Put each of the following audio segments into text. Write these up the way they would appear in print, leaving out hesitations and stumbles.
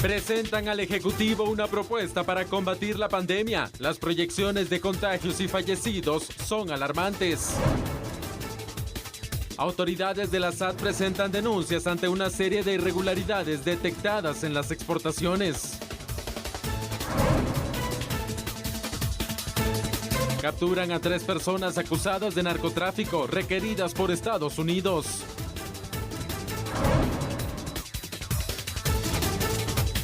Presentan al Ejecutivo una propuesta para combatir la pandemia. Las proyecciones de contagios y fallecidos son alarmantes. Autoridades de la SAT presentan denuncias ante una serie de irregularidades detectadas en las exportaciones. Capturan a 3 personas acusadas de narcotráfico, requeridas por Estados Unidos.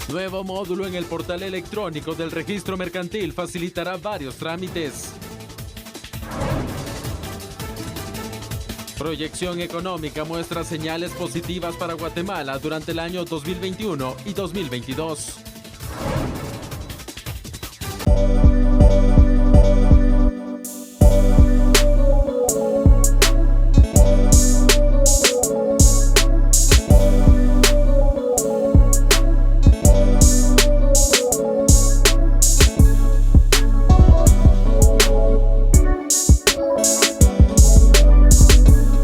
Nuevo módulo en el portal electrónico del registro mercantil facilitará varios trámites. Proyección económica muestra señales positivas para Guatemala durante el año 2021 y 2022.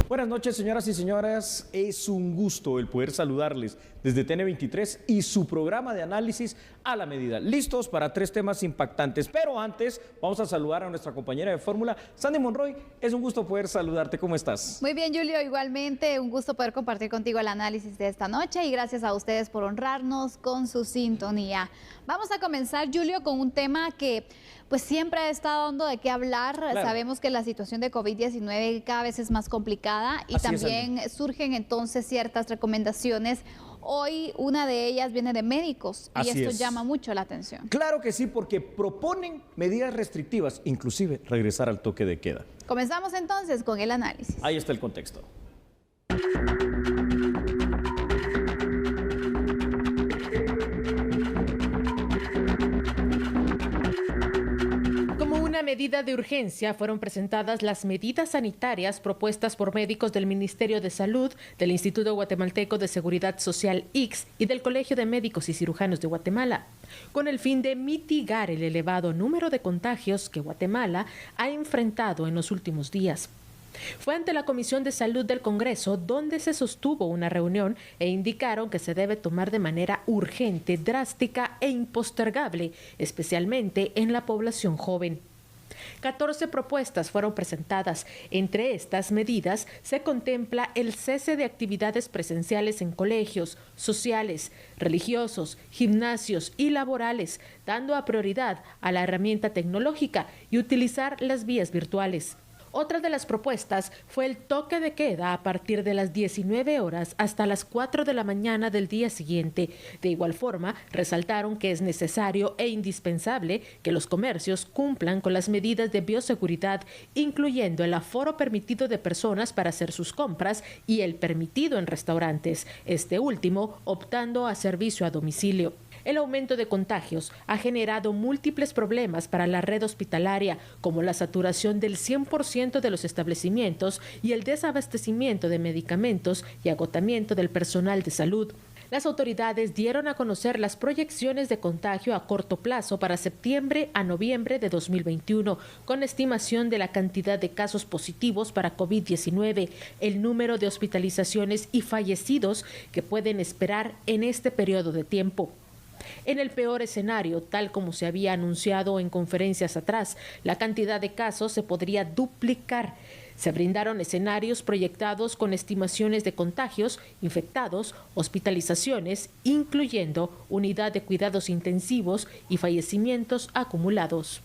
Buenas noches, señoras y señores, es un gusto el poder saludarles desde TN23 y su programa de análisis a la medida. Listos para 3 temas impactantes, pero antes vamos a saludar a nuestra compañera de fórmula, Sandy Monroy. Es un gusto poder saludarte, ¿cómo estás? Muy bien, Julio, igualmente un gusto poder compartir contigo el análisis de esta noche y gracias a ustedes por honrarnos con su sintonía. Vamos a comenzar, Julio, con un tema que pues siempre ha estado dando de qué hablar. Claro. Sabemos que la situación de COVID-19 cada vez es más complicada y también surgen entonces ciertas recomendaciones. Hoy una de ellas viene de médicos y esto llama mucho la atención. Claro que sí, porque proponen medidas restrictivas, inclusive regresar al toque de queda. Comenzamos entonces con el análisis. Ahí está el contexto. Medida de urgencia fueron presentadas las medidas sanitarias propuestas por médicos del Ministerio de Salud, del Instituto Guatemalteco de Seguridad Social ICS y del Colegio de Médicos y Cirujanos de Guatemala, con el fin de mitigar el elevado número de contagios que Guatemala ha enfrentado en los últimos días. Fue ante la Comisión de Salud del Congreso donde se sostuvo una reunión e indicaron que se debe tomar de manera urgente, drástica e impostergable, especialmente en la población joven. 14 propuestas fueron presentadas. Entre estas medidas se contempla el cese de actividades presenciales en colegios, sociales, religiosos, gimnasios y laborales, dando a prioridad a la herramienta tecnológica y utilizar las vías virtuales. Otra de las propuestas fue el toque de queda a partir de las 19 horas hasta las 4 de la mañana del día siguiente. De igual forma, resaltaron que es necesario e indispensable que los comercios cumplan con las medidas de bioseguridad, incluyendo el aforo permitido de personas para hacer sus compras y el permitido en restaurantes, este último optando a servicio a domicilio. El aumento de contagios ha generado múltiples problemas para la red hospitalaria, como la saturación del 100% de los establecimientos y el desabastecimiento de medicamentos y agotamiento del personal de salud. Las autoridades dieron a conocer las proyecciones de contagio a corto plazo para septiembre a noviembre de 2021, con estimación de la cantidad de casos positivos para COVID-19, el número de hospitalizaciones y fallecidos que pueden esperar en este periodo de tiempo. En el peor escenario, tal como se había anunciado en conferencias atrás, la cantidad de casos se podría duplicar. Se brindaron escenarios proyectados con estimaciones de contagios, infectados, hospitalizaciones, incluyendo unidad de cuidados intensivos y fallecimientos acumulados.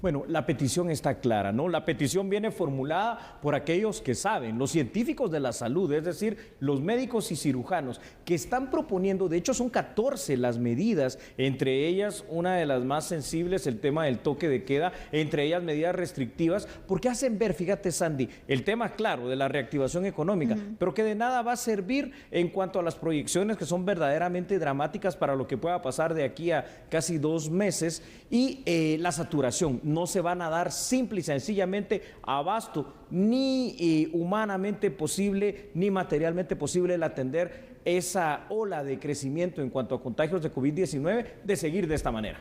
Bueno, la petición está clara, ¿no? La petición viene formulada por aquellos que saben, los científicos de la salud, es decir, los médicos y cirujanos, que están proponiendo, de hecho son 14 las medidas, entre ellas una de las más sensibles, el tema del toque de queda, entre ellas medidas restrictivas, porque hacen ver, fíjate Sandy, el tema claro de la reactivación económica, pero que de nada va a servir en cuanto a las proyecciones que son verdaderamente dramáticas para lo que pueda pasar de aquí a casi 2 meses y la saturación. No se van a dar simple y sencillamente abasto, ni humanamente posible, ni materialmente posible el atender esa ola de crecimiento en cuanto a contagios de COVID-19, de seguir de esta manera.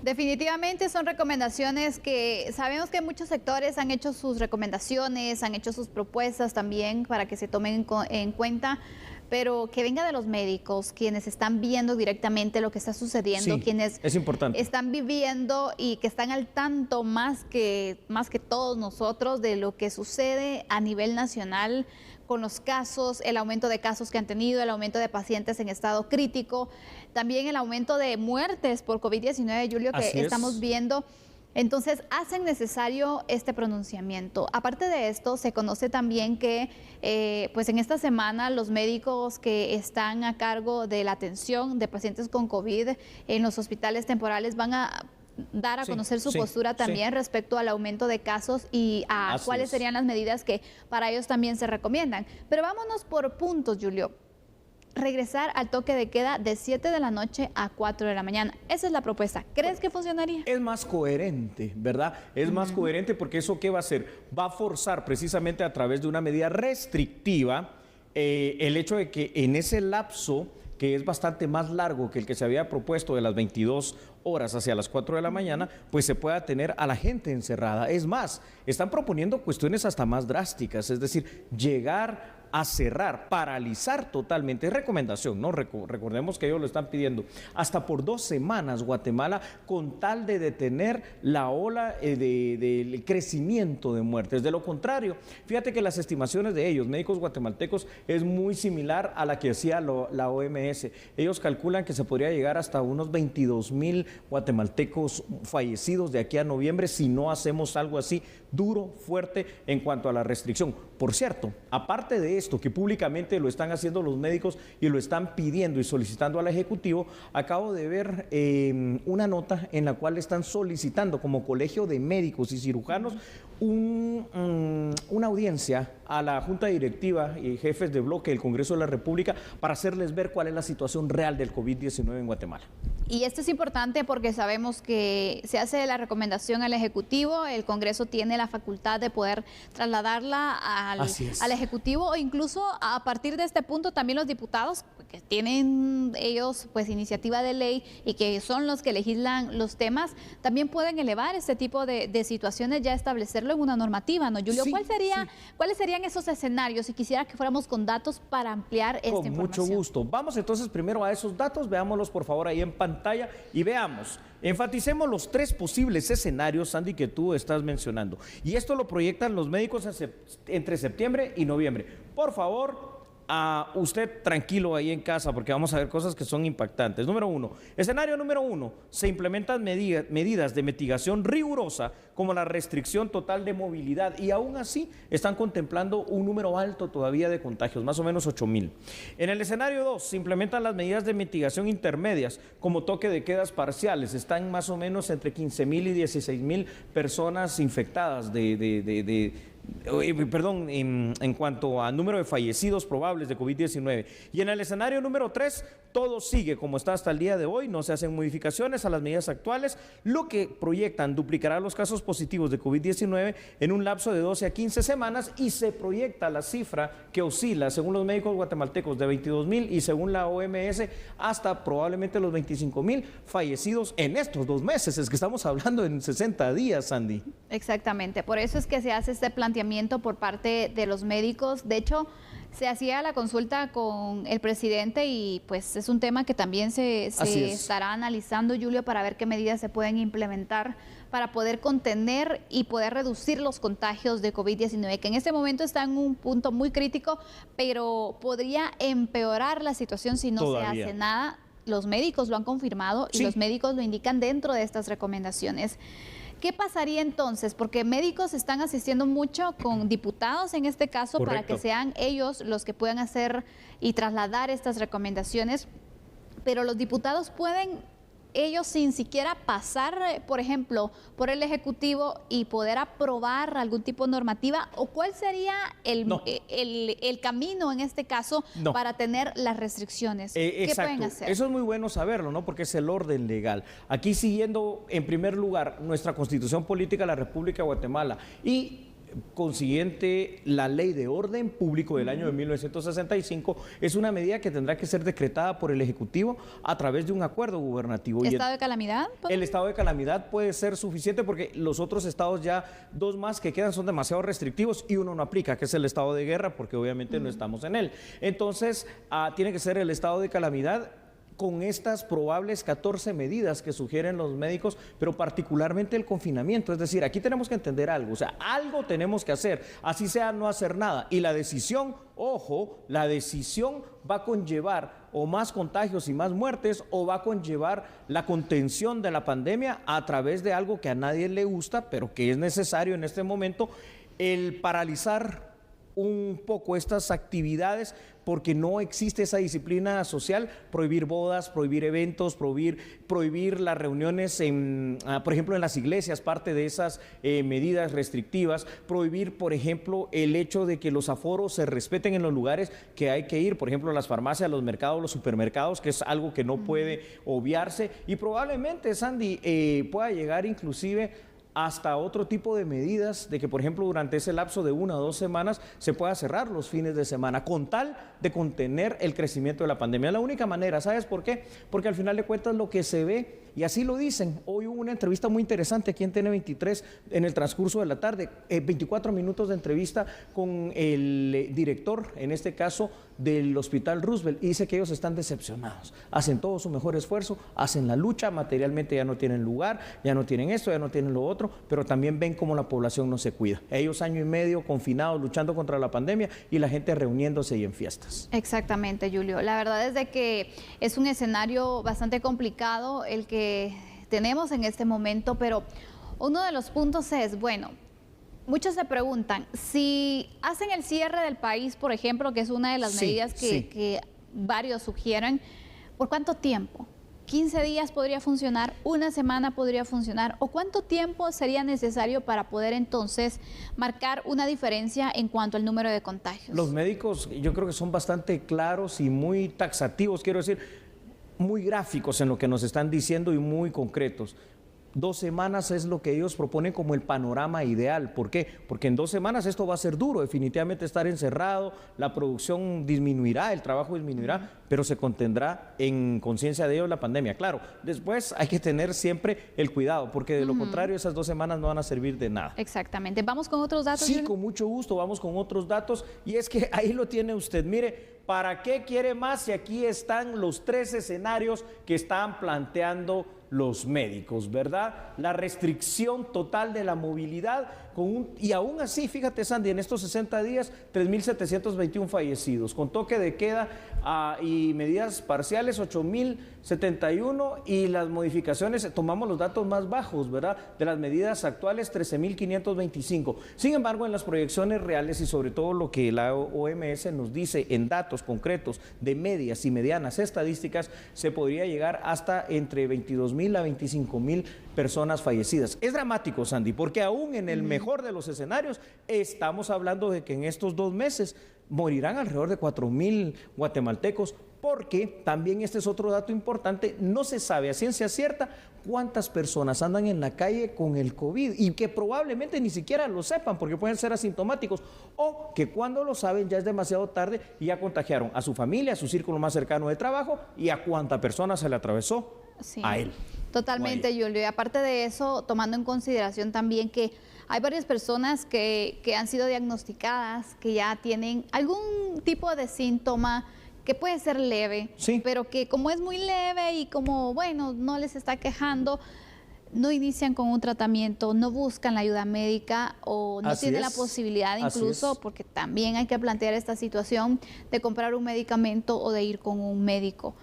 Definitivamente son recomendaciones que sabemos que muchos sectores han hecho sus recomendaciones, han hecho sus propuestas también para que se tomen en cuenta. pero que venga de los médicos, quienes están viendo directamente lo que está sucediendo, Sí, quienes es importante. están viviendo y que están al tanto más que todos nosotros de lo que sucede a nivel nacional con los casos, el aumento de casos que han tenido, el aumento de pacientes en estado crítico, también el aumento de muertes por COVID-19, Julio, que estamos viendo. Entonces, hacen necesario este pronunciamiento. Aparte de esto, se conoce también que pues en esta semana los médicos que están a cargo de la atención de pacientes con COVID en los hospitales temporales van a dar a conocer su postura también respecto al aumento de casos y a cuáles serían las medidas que para ellos también se recomiendan. Pero vámonos por puntos, Julio. Regresar al toque de queda de 7 de la noche a 4 de la mañana. Esa es la propuesta. ¿Crees que funcionaría? Es más coherente, ¿verdad? Es más coherente porque eso ¿qué va a hacer? Va a forzar precisamente a través de una medida restrictiva el hecho de que en ese lapso, que es bastante más largo que el que se había propuesto de las 22 horas hacia las 4 de la mañana, pues se pueda tener a la gente encerrada. Es más, están proponiendo cuestiones hasta más drásticas, es decir, llegar a cerrar, paralizar totalmente, es recomendación, ¿no? Recordemos que ellos lo están pidiendo, hasta por 2 semanas Guatemala, con tal de detener la ola del crecimiento de muertes. De lo contrario, fíjate que las estimaciones de ellos, médicos guatemaltecos, es muy similar a la que hacía la OMS. Ellos calculan que se podría llegar hasta unos 22,000 guatemaltecos fallecidos de aquí a noviembre si no hacemos algo así duro, fuerte en cuanto a la restricción. Por cierto, aparte de esto, que públicamente lo están haciendo los médicos y lo están pidiendo y solicitando al Ejecutivo, acabo de ver una nota en la cual están solicitando como Colegio de Médicos y Cirujanos una audiencia a la Junta Directiva y jefes de bloque del Congreso de la República para hacerles ver cuál es la situación real del COVID-19 en Guatemala. Y esto es importante porque sabemos que se hace la recomendación al Ejecutivo, el Congreso tiene la facultad de poder trasladarla al Ejecutivo o incluso a partir de este punto también los diputados que tienen ellos pues iniciativa de ley y que son los que legislan los temas, también pueden elevar este tipo de situaciones, ya establecerlo en una normativa, ¿no, Julio? Sí, ¿Cuáles serían esos escenarios? Si quisiera que fuéramos con datos para ampliar esta información. Con mucho gusto. Vamos entonces primero a esos datos, veámoslos por favor ahí en pantalla y veamos. Enfaticemos los 3 posibles escenarios, Sandy, que tú estás mencionando. Y esto lo proyectan los médicos entre septiembre y noviembre. Por favor, usted tranquilo ahí en casa porque vamos a ver cosas que son impactantes. Número 1, escenario número 1, se implementan medidas de mitigación rigurosa como la restricción total de movilidad y aún así están contemplando un número alto todavía de contagios, más o menos 8,000. En el escenario 2, se implementan las medidas de mitigación intermedias como toque de quedas parciales, están más o menos entre 15,000 y 16,000 personas infectadas en cuanto a número de fallecidos probables de COVID-19. Y en el escenario número 3, todo sigue como está hasta el día de hoy, no se hacen modificaciones a las medidas actuales, lo que proyectan duplicará los casos positivos de COVID-19 en un lapso de 12 a 15 semanas y se proyecta la cifra que oscila, según los médicos guatemaltecos, de 22,000 y según la OMS, hasta probablemente los 25,000 fallecidos en estos 2 meses, es que estamos hablando en 60 días, Sandy. Exactamente, por eso es que se hace este planteamiento por parte de los médicos. De hecho, se hacía la consulta con el presidente y pues es un tema que también se estará analizando, Julio, para ver qué medidas se pueden implementar para poder contener y poder reducir los contagios de COVID-19, que en este momento está en un punto muy crítico, pero podría empeorar la situación si no se hace nada. Los médicos lo han confirmado y los médicos lo indican dentro de estas recomendaciones. ¿Qué pasaría entonces? Porque médicos están asistiendo mucho con diputados en este caso. Correcto. Para que sean ellos los que puedan hacer y trasladar estas recomendaciones, pero los diputados pueden ellos sin siquiera pasar, por ejemplo, por el Ejecutivo y poder aprobar algún tipo de normativa, o cuál sería el camino en este caso para tener las restricciones. ¿Qué pueden hacer? Eso es muy bueno saberlo, ¿no? Porque es el orden legal. Aquí siguiendo en primer lugar nuestra Constitución Política de la República de Guatemala y consiguiente, la Ley de Orden Público del año de 1965 es una medida que tendrá que ser decretada por el Ejecutivo a través de un acuerdo gubernativo. ¿Estado de calamidad? El estado de calamidad puede ser suficiente porque los otros estados ya, dos más que quedan, son demasiado restrictivos y uno no aplica, que es el estado de guerra, porque obviamente no estamos en él. Entonces, tiene que ser el estado de calamidad con estas probables 14 medidas que sugieren los médicos, pero particularmente el confinamiento. Es decir, aquí tenemos que entender algo, o sea, algo tenemos que hacer, así sea no hacer nada. Y la decisión, ojo, la decisión va a conllevar o más contagios y más muertes, o va a conllevar la contención de la pandemia a través de algo que a nadie le gusta, pero que es necesario en este momento, el paralizar un poco estas actividades, porque no existe esa disciplina social, prohibir bodas, prohibir eventos, prohibir las reuniones, por ejemplo, en las iglesias, parte de esas medidas restrictivas, prohibir, por ejemplo, el hecho de que los aforos se respeten en los lugares que hay que ir, por ejemplo, las farmacias, los mercados, los supermercados, que es algo que no puede obviarse, y probablemente, Sandy, pueda llegar inclusive hasta otro tipo de medidas de que, por ejemplo, durante ese lapso de 1 o 2 semanas se pueda cerrar los fines de semana con tal de contener el crecimiento de la pandemia. Es la única manera, ¿sabes por qué? Porque al final de cuentas lo que se ve, y así lo dicen, hoy hubo una entrevista muy interesante aquí en TN23 en el transcurso de la tarde, 24 minutos de entrevista con el director, en este caso, del Hospital Roosevelt, y dice que ellos están decepcionados, hacen todo su mejor esfuerzo, hacen la lucha, materialmente ya no tienen lugar, ya no tienen esto, ya no tienen lo otro, pero también ven cómo la población no se cuida. Ellos 1 año y medio confinados, luchando contra la pandemia, y la gente reuniéndose y en fiestas. Exactamente, Julio. La verdad es de que es un escenario bastante complicado el que tenemos en este momento, pero uno de los puntos es, bueno, muchos se preguntan, si hacen el cierre del país, por ejemplo, que es una de las medidas que varios sugieren, ¿por cuánto tiempo? ¿15 días podría funcionar? ¿1 semana podría funcionar? ¿O cuánto tiempo sería necesario para poder entonces marcar una diferencia en cuanto al número de contagios? Los médicos yo creo que son bastante claros y muy taxativos, quiero decir, muy gráficos en lo que nos están diciendo y muy concretos. 2 semanas es lo que ellos proponen como el panorama ideal. ¿Por qué? Porque en 2 semanas esto va a ser duro, definitivamente estar encerrado, la producción disminuirá, el trabajo disminuirá, pero se contendrá en conciencia de ellos la pandemia. Claro, después hay que tener siempre el cuidado, porque de lo contrario esas 2 semanas no van a servir de nada. Exactamente. ¿Vamos con otros datos? Sí, con mucho gusto, vamos con otros datos, y es que ahí lo tiene usted. Mire, ¿para qué quiere más si aquí están los 3 escenarios que están planteando los médicos, ¿verdad? La restricción total de la movilidad y aún así, fíjate, Sandy, en estos 60 días, 3.721 fallecidos, con toque de queda y medidas parciales, 8.071, y las modificaciones, tomamos los datos más bajos, ¿verdad? De las medidas actuales, 13.525. Sin embargo, en las proyecciones reales y sobre todo lo que la OMS nos dice en datos concretos de medias y medianas estadísticas, se podría llegar hasta entre 22.000 a 25.000 personas fallecidas. Es dramático, Sandy, porque aún en el mejor de los escenarios estamos hablando de que en estos 2 meses morirán alrededor de 4.000 guatemaltecos, porque también este es otro dato importante, no se sabe a ciencia cierta cuántas personas andan en la calle con el COVID y que probablemente ni siquiera lo sepan porque pueden ser asintomáticos, o que cuando lo saben ya es demasiado tarde y ya contagiaron a su familia, a su círculo más cercano de trabajo y a cuánta persona se le atravesó a él. Totalmente, Julio. Y aparte de eso, tomando en consideración también que hay varias personas que han sido diagnosticadas, que ya tienen algún tipo de síntoma que puede ser leve, pero que como es muy leve y como, bueno, no les está quejando, no inician con un tratamiento, no buscan la ayuda médica o no tienen la posibilidad incluso, porque también hay que plantear esta situación de comprar un medicamento o de ir con un médico.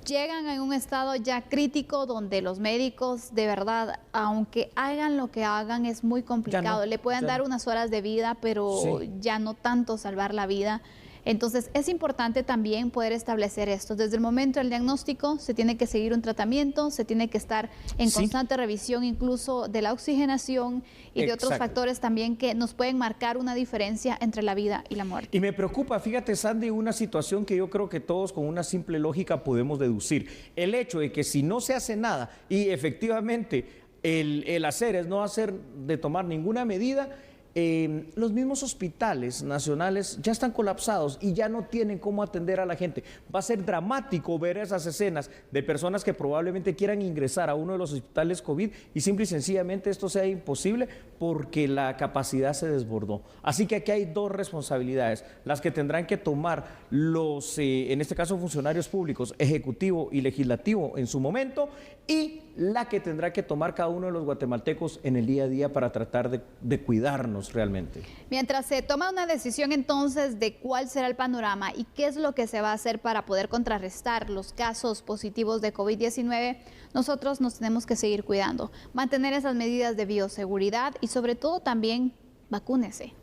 Llegan en un estado ya crítico donde los médicos, de verdad, aunque hagan lo que hagan, es muy complicado. Le pueden dar unas horas de vida, pero ya no tanto salvar la vida. Entonces, es importante también poder establecer esto. Desde el momento del diagnóstico se tiene que seguir un tratamiento, se tiene que estar en constante revisión incluso de la oxigenación y de otros factores también que nos pueden marcar una diferencia entre la vida y la muerte. Y me preocupa, fíjate, Sandy, una situación que yo creo que todos con una simple lógica podemos deducir. El hecho de que si no se hace nada y efectivamente el hacer es no hacer de tomar ninguna medida, los mismos hospitales nacionales ya están colapsados y ya no tienen cómo atender a la gente. Va a ser dramático ver esas escenas de personas que probablemente quieran ingresar a uno de los hospitales COVID y simple y sencillamente esto sea imposible porque la capacidad se desbordó. Así que aquí hay dos responsabilidades, las que tendrán que tomar los, en este caso, funcionarios públicos, ejecutivo y legislativo en su momento, y la que tendrá que tomar cada uno de los guatemaltecos en el día a día para tratar de cuidarnos realmente. Mientras se toma una decisión entonces de cuál será el panorama y qué es lo que se va a hacer para poder contrarrestar los casos positivos de COVID-19, nosotros nos tenemos que seguir cuidando, mantener esas medidas de bioseguridad y sobre todo también vacúnese.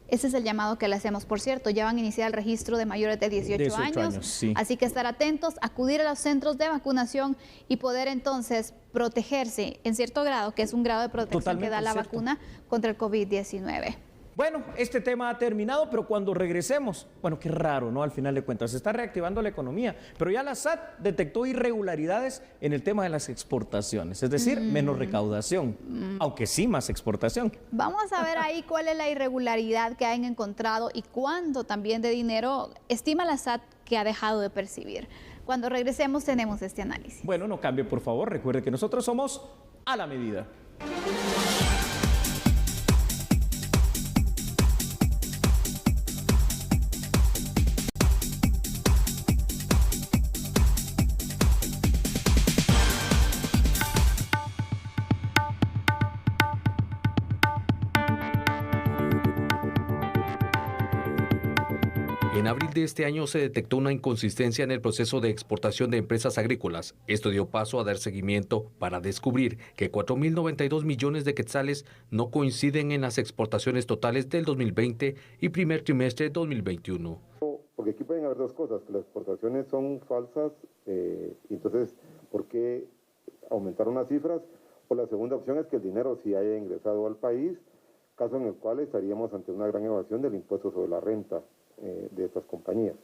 Ese es el llamado que le hacemos. Por cierto, ya van a iniciar el registro de mayores de 18 años, sí. Así que estar atentos, acudir a los centros de vacunación y poder entonces protegerse en cierto grado, que es un grado de protección Totalmente que da la cierto. vacuna contra el COVID-19. Bueno, este tema ha terminado, pero cuando regresemos, bueno, qué raro, ¿no? Al final de cuentas, se está reactivando la economía, pero ya la SAT detectó irregularidades en el tema de las exportaciones, es decir, menos recaudación, aunque sí más exportación. Vamos a ver ahí cuál es la irregularidad que han encontrado y cuánto también de dinero estima la SAT que ha dejado de percibir. Cuando regresemos tenemos este análisis. Bueno, no cambie, por favor, recuerde que nosotros somos a la medida. En abril de este año se detectó una inconsistencia en el proceso de exportación de empresas agrícolas. Esto dio paso a dar seguimiento para descubrir que 4.092 millones de quetzales no coinciden en las exportaciones totales del 2020 y primer trimestre de 2021. Porque aquí pueden haber dos cosas, que las exportaciones son falsas, entonces, ¿por qué aumentar unas cifras? O la segunda opción es que el dinero sí haya ingresado al país, caso en el cual estaríamos ante una gran evasión del impuesto sobre la renta de estas compañías.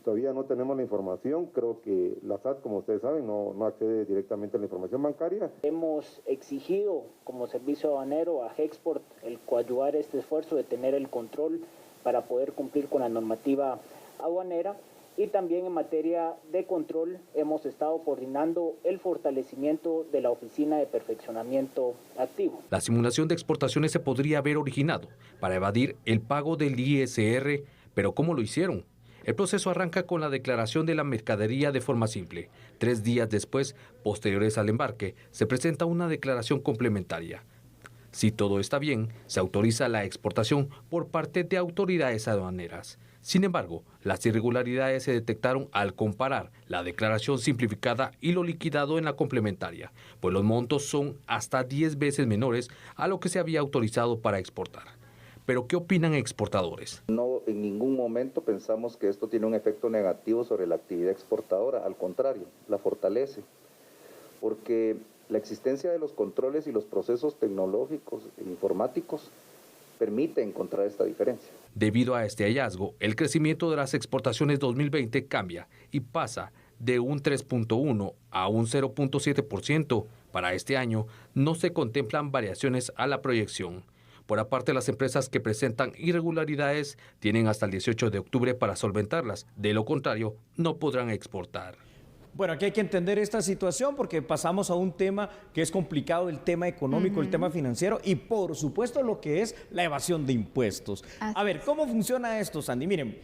Todavía no tenemos la información, creo que la SAT, como ustedes saben, no accede directamente a la información bancaria. Hemos exigido como servicio aduanero a Gexport el coadyuvar este esfuerzo de tener el control para poder cumplir con la normativa aduanera, y también en materia de control hemos estado coordinando el fortalecimiento de la Oficina de Perfeccionamiento Activo. La simulación de exportaciones se podría haber originado para evadir el pago del ISR, pero ¿cómo lo hicieron? El proceso arranca con la declaración de la mercadería de forma simple. 3 días después, posteriores al embarque, se presenta una declaración complementaria. Si todo está bien, se autoriza la exportación por parte de autoridades aduaneras. Sin embargo, las irregularidades se detectaron al comparar la declaración simplificada y lo liquidado en la complementaria, pues los montos son hasta 10 veces menores a lo que se había autorizado para exportar. ¿Pero qué opinan exportadores? No, en ningún momento pensamos que esto tiene un efecto negativo sobre la actividad exportadora, al contrario, la fortalece, porque la existencia de los controles y los procesos tecnológicos e informáticos permite encontrar esta diferencia. Debido a este hallazgo, el crecimiento de las exportaciones 2020 cambia y pasa de un 3.1 a un 0.7%. Para este año no se contemplan variaciones a la proyección. Por aparte, las empresas que presentan irregularidades tienen hasta el 18 de octubre para solventarlas. De lo contrario, no podrán exportar. Bueno, aquí hay que entender esta situación porque pasamos a un tema que es complicado, el tema económico, el tema financiero y por supuesto lo que es la evasión de impuestos. A ver, ¿cómo funciona esto, Sandy? Miren,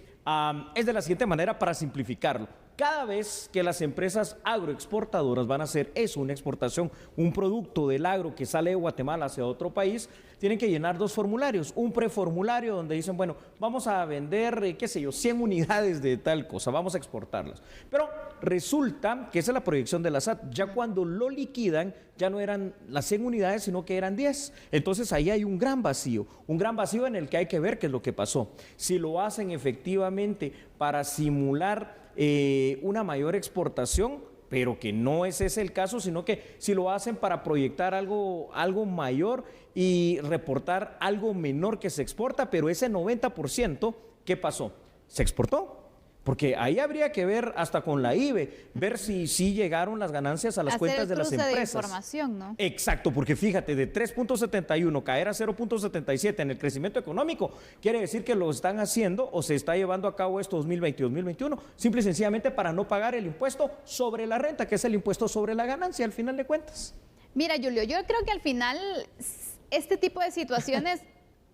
es de la siguiente manera para simplificarlo. Cada vez que las empresas agroexportadoras van a hacer eso, una exportación, un producto del agro que sale de Guatemala hacia otro país, tienen que llenar 2 formularios. Un preformulario donde dicen, bueno, vamos a vender, qué sé yo, 100 unidades de tal cosa, vamos a exportarlas. Pero resulta que esa es la proyección de la SAT. Ya cuando lo liquidan, ya no eran las 100 unidades, sino que eran 10. Entonces ahí hay un gran vacío en el que hay que ver qué es lo que pasó. Si lo hacen efectivamente para simular una mayor exportación, pero que no es ese el caso, sino que si lo hacen para proyectar algo mayor y reportar algo menor que se exporta, pero ese 90%, ¿qué pasó? Se exportó. Porque ahí habría que ver hasta con la IVE, ver si llegaron las ganancias a las cuentas de las empresas. De información, ¿no? Exacto, porque fíjate, de 3.71 caer a 0.77 en el crecimiento económico, quiere decir que lo están haciendo o se está llevando a cabo esto 2020 y 2021, simple y sencillamente para no pagar el impuesto sobre la renta, que es el impuesto sobre la ganancia, al final de cuentas. Mira, Julio, yo creo que al final este tipo de situaciones,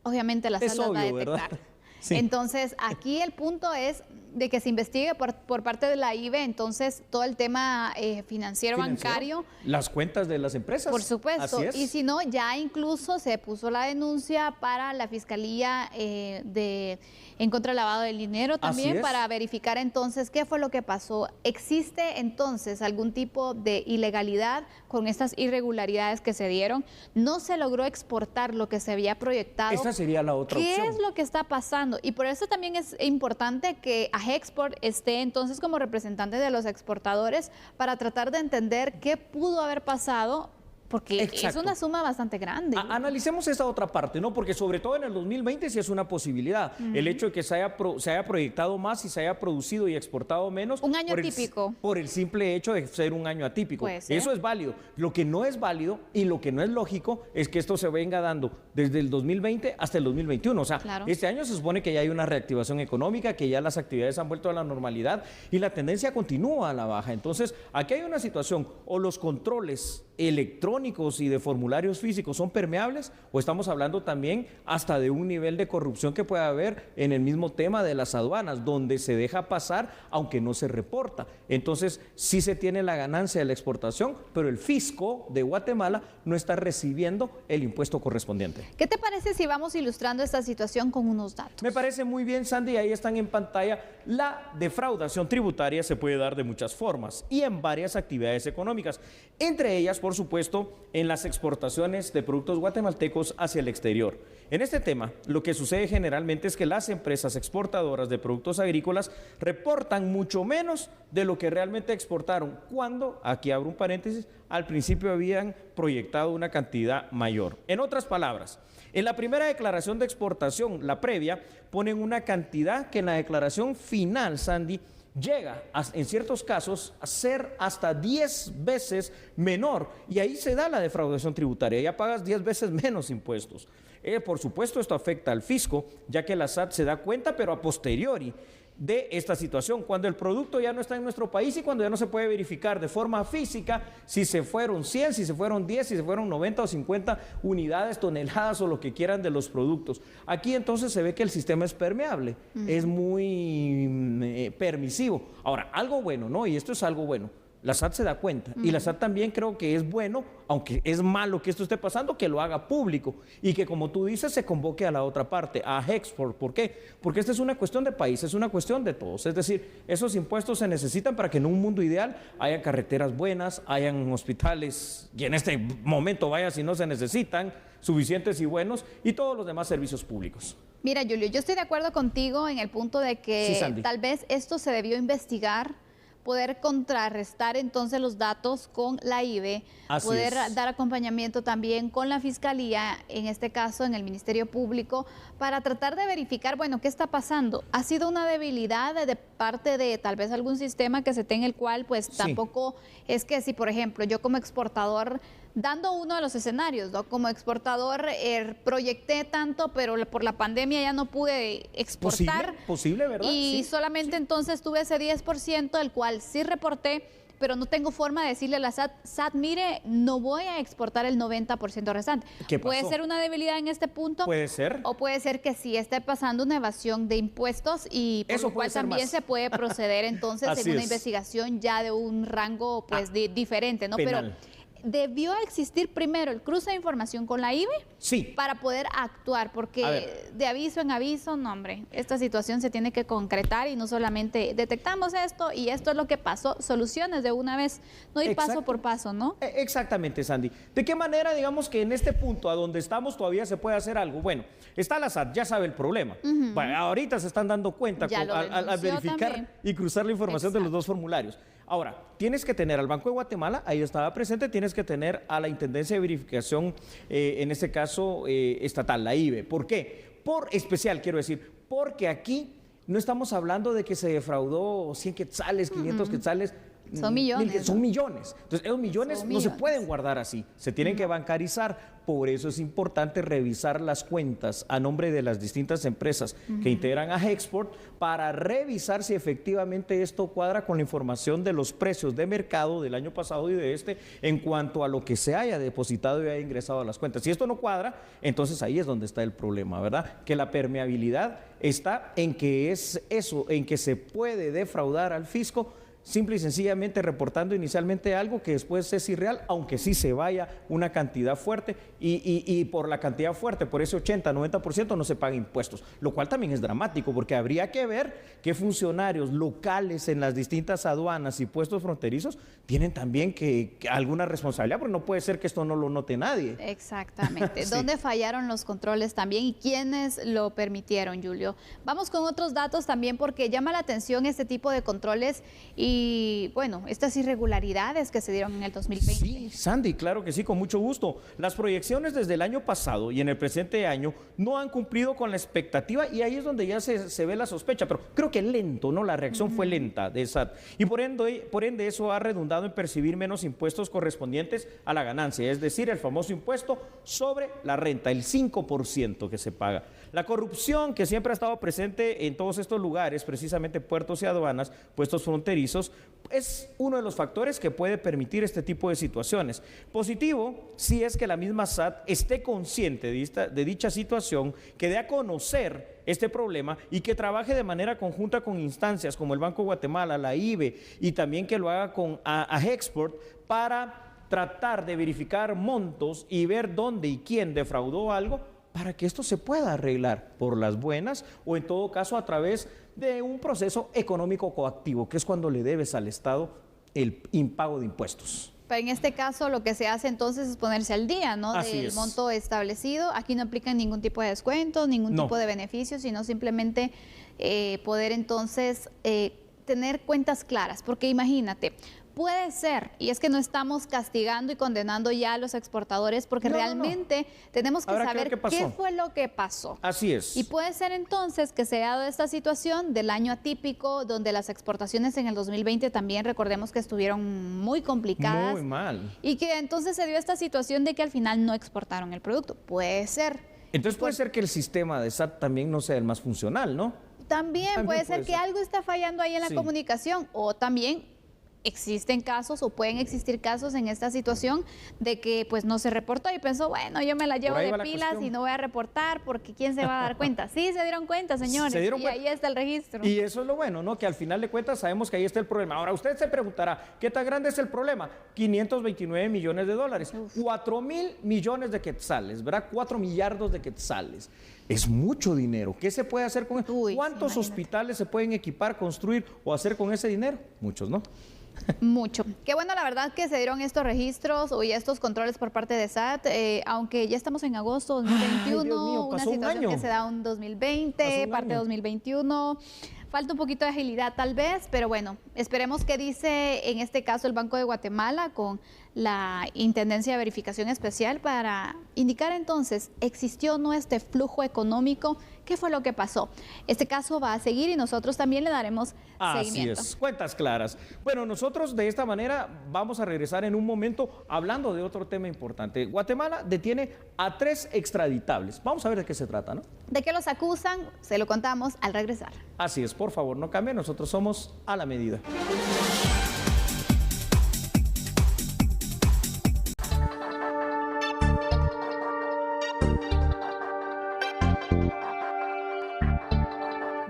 obviamente la sala va a detectar. ¿Verdad? Sí. Entonces, aquí el punto es de que se investigue por parte de la IVE, entonces todo el tema financiero, bancario. Las cuentas de las empresas. Por supuesto. Así es. Y si no, ya incluso se puso la denuncia para la Fiscalía en contra del lavado del dinero también, para verificar entonces qué fue lo que pasó. ¿Existe entonces algún tipo de ilegalidad con estas irregularidades que se dieron? ¿No se logró exportar lo que se había proyectado? Esa sería la otra opción. ¿Qué es lo que está pasando? Y por eso también es importante que AGEXPORT esté entonces como representante de los exportadores para tratar de entender qué pudo haber pasado, porque es una suma bastante grande. Analicemos esa otra parte, ¿no? Porque sobre todo en el 2020 sí es una posibilidad. El hecho de que se haya proyectado más y se haya producido y exportado menos. Un año atípico. Por el simple hecho de ser un año atípico. Eso es válido. Lo que no es válido y lo que no es lógico es que esto se venga dando desde el 2020 hasta el 2021. O sea, este año se supone que ya hay una reactivación económica, que ya las actividades han vuelto a la normalidad y la tendencia continúa a la baja. Entonces, aquí hay una situación, o los controles electrónicos y de formularios físicos son permeables, o estamos hablando también hasta de un nivel de corrupción que puede haber en el mismo tema de las aduanas, donde se deja pasar aunque no se reporta. Entonces sí se tiene la ganancia de la exportación, pero el fisco de Guatemala no está recibiendo el impuesto correspondiente. ¿Qué te parece si vamos ilustrando esta situación con unos datos? Me parece muy bien, Sandy, ahí están en pantalla. La defraudación tributaria se puede dar de muchas formas y en varias actividades económicas, entre ellas, por supuesto, en las exportaciones de productos guatemaltecos hacia el exterior. En este tema, lo que sucede generalmente es que las empresas exportadoras de productos agrícolas reportan mucho menos de lo que realmente exportaron, cuando, aquí abro un paréntesis, al principio habían proyectado una cantidad mayor. En otras palabras, en la primera declaración de exportación, la previa, ponen una cantidad que en la declaración final, Sandy, llega en ciertos casos a ser hasta 10 veces menor, y ahí se da la defraudación tributaria, ya pagas 10 veces menos impuestos. Por supuesto, esto afecta al fisco, ya que la SAT se da cuenta, pero a posteriori, de esta situación, cuando el producto ya no está en nuestro país y cuando ya no se puede verificar de forma física si se fueron 100, si se fueron 10, si se fueron 90 o 50 unidades, toneladas o lo que quieran de los productos. Aquí entonces se ve que el sistema es permeable, es muy permisivo. Ahora, algo bueno, ¿no? Y esto es algo bueno. La SAT se da cuenta y la SAT también creo que es bueno, aunque es malo que esto esté pasando, que lo haga público y que, como tú dices, se convoque a la otra parte, a AGEXPORT. ¿Por qué? Porque esta es una cuestión de país, es una cuestión de todos. Es decir, esos impuestos se necesitan para que en un mundo ideal haya carreteras buenas, hayan hospitales, y en este momento, vaya, si no se necesitan, suficientes y buenos, y todos los demás servicios públicos. Mira, Julio, yo estoy de acuerdo contigo en el punto de que tal vez esto se debió investigar, poder contrarrestar entonces los datos con la IVE, poder dar acompañamiento también con la Fiscalía, en este caso en el Ministerio Público, para tratar de verificar, bueno, qué está pasando. ¿Ha sido una debilidad de parte de tal vez algún sistema que se tenga, el cual pues tampoco es que si, por ejemplo, yo como exportador, dando uno de los escenarios, ¿no? Como exportador proyecté tanto, pero por la pandemia ya no pude exportar. Posible, ¿verdad? Y solamente entonces tuve ese 10%, el cual sí reporté, pero no tengo forma de decirle a la SAT, mire, no voy a exportar el 90% restante. ¿Qué pasó? ¿Puede ser una debilidad en este punto? Puede ser. O puede ser que sí esté pasando una evasión de impuestos y por lo cual también se puede proceder entonces en una investigación ya de un rango pues diferente, ¿no? Penal. Pero ¿debió existir primero el cruce de información con la IVE? Sí. Para poder actuar, porque de aviso en aviso, no hombre, esta situación se tiene que concretar y no solamente detectamos esto y esto es lo que pasó, soluciones de una vez, no ir paso por paso, ¿no? Exactamente, Sandy. ¿De qué manera, digamos, que en este punto a donde estamos todavía se puede hacer algo? Bueno, está la SAT, ya sabe el problema. Bueno, ahorita se están dando cuenta al verificar y cruzar la información de los dos formularios. Ahora, tienes que tener al Banco de Guatemala, ahí estaba presente, tienes que tener a la Intendencia de Verificación, en este caso estatal, la IVE. ¿Por qué? Por especial, quiero decir, porque aquí no estamos hablando de que se defraudó 100 quetzales, 500 quetzales. Son millones. Son millones. Entonces, esos millones Son no se millones. pueden guardar así, se tienen que bancarizar. Por eso es importante revisar las cuentas a nombre de las distintas empresas que integran a Hexport para revisar si efectivamente esto cuadra con la información de los precios de mercado del año pasado y de este en cuanto a lo que se haya depositado y haya ingresado a las cuentas. Si esto no cuadra, entonces ahí es donde está el problema, ¿verdad? Que la permeabilidad está en que es eso, en que se puede defraudar al fisco simple y sencillamente reportando inicialmente algo que después es irreal, aunque sí se vaya una cantidad fuerte y por la cantidad fuerte, por ese 80-90% no se paga impuestos, lo cual también es dramático porque habría que ver qué funcionarios locales en las distintas aduanas y puestos fronterizos tienen también que alguna responsabilidad, porque no puede ser que esto no lo note nadie. Exactamente. Sí. ¿Dónde fallaron los controles también y quiénes lo permitieron, Julio? Vamos con otros datos también porque llama la atención este tipo de controles y, bueno, estas irregularidades que se dieron en el 2020. Sí, Sandy, claro que sí, con mucho gusto. Las proyecciones desde el año pasado y en el presente año no han cumplido con la expectativa y ahí es donde ya se ve la sospecha, pero creo que lento, ¿no? La reacción fue lenta de SAT y por ende eso ha redundado en percibir menos impuestos correspondientes a la ganancia, es decir, el famoso impuesto sobre la renta, el 5% que se paga. La corrupción que siempre ha estado presente en todos estos lugares, precisamente puertos y aduanas, puestos fronterizos, es uno de los factores que puede permitir este tipo de situaciones. Positivo, si es que la misma SAT esté consciente de dicha situación, que dé a conocer este problema y que trabaje de manera conjunta con instancias como el Banco de Guatemala, la IBE y también que lo haga con a Hexport para tratar de verificar montos y ver dónde y quién defraudó algo para que esto se pueda arreglar por las buenas o en todo caso a través de un proceso económico coactivo, que es cuando le debes al Estado el impago de impuestos. Pero en este caso lo que se hace entonces es ponerse al día, ¿no? Así Del es. monto establecido. Aquí no aplican ningún tipo de descuento, ningún No. tipo de beneficio, sino simplemente poder entonces tener cuentas claras. Porque imagínate, puede ser, y es que no estamos castigando y condenando ya a los exportadores porque No, no, no. realmente tenemos que Habrá que ver saber qué pasó. qué fue lo que pasó. Así es. Y puede ser entonces que se haya dado esta situación del año atípico, donde las exportaciones en el 2020 también recordemos que estuvieron muy complicadas. Muy mal. Y que entonces se dio esta situación de que al final no exportaron el producto. Puede ser. Entonces puede ser que el sistema de SAT también no sea el más funcional, ¿no? También puede ser que algo está fallando ahí en la Sí. comunicación o también existen casos o pueden existir casos en esta situación de que pues no se reportó y pensó, bueno, yo me la llevo ahí de va la pilas cuestión. y no voy a reportar porque ¿quién se va a dar cuenta? Sí, se dieron cuenta, señores, Se dieron y cuenta. ahí está el registro. Y eso es lo bueno, ¿no? Que al final de cuentas sabemos que ahí está el problema. Ahora, usted se preguntará, ¿qué tan grande es el problema? 529 millones de dólares, 4,000 millones de quetzales, ¿verdad? 4 millardos de quetzales. Es mucho dinero. ¿Qué se puede hacer con eso? Uy, sí, ¿Cuántos imagínate. hospitales se pueden equipar, construir o hacer con ese dinero? Muchos, ¿no? Mucho. Qué bueno, la verdad, que se dieron estos registros y estos controles por parte de SAT, aunque ya estamos en agosto 2021, Ay, Dios mío, una pasó un situación año. que se da un 2020, Pasó un parte de año. 2021. Falta un poquito de agilidad tal vez, pero bueno, esperemos que dice en este caso el Banco de Guatemala con la Intendencia de Verificación Especial para indicar entonces, ¿existió o no este flujo económico? ¿Qué fue lo que pasó? Este caso va a seguir y nosotros también le daremos Así seguimiento. es, cuentas claras. Bueno, nosotros de esta manera vamos a regresar en un momento hablando de otro tema importante. Guatemala detiene a 3 extraditables. Vamos a ver de qué se trata, ¿no? ¿De qué los acusan? Se lo contamos al regresar. Así es, por favor, no cambien, nosotros somos A la Medida.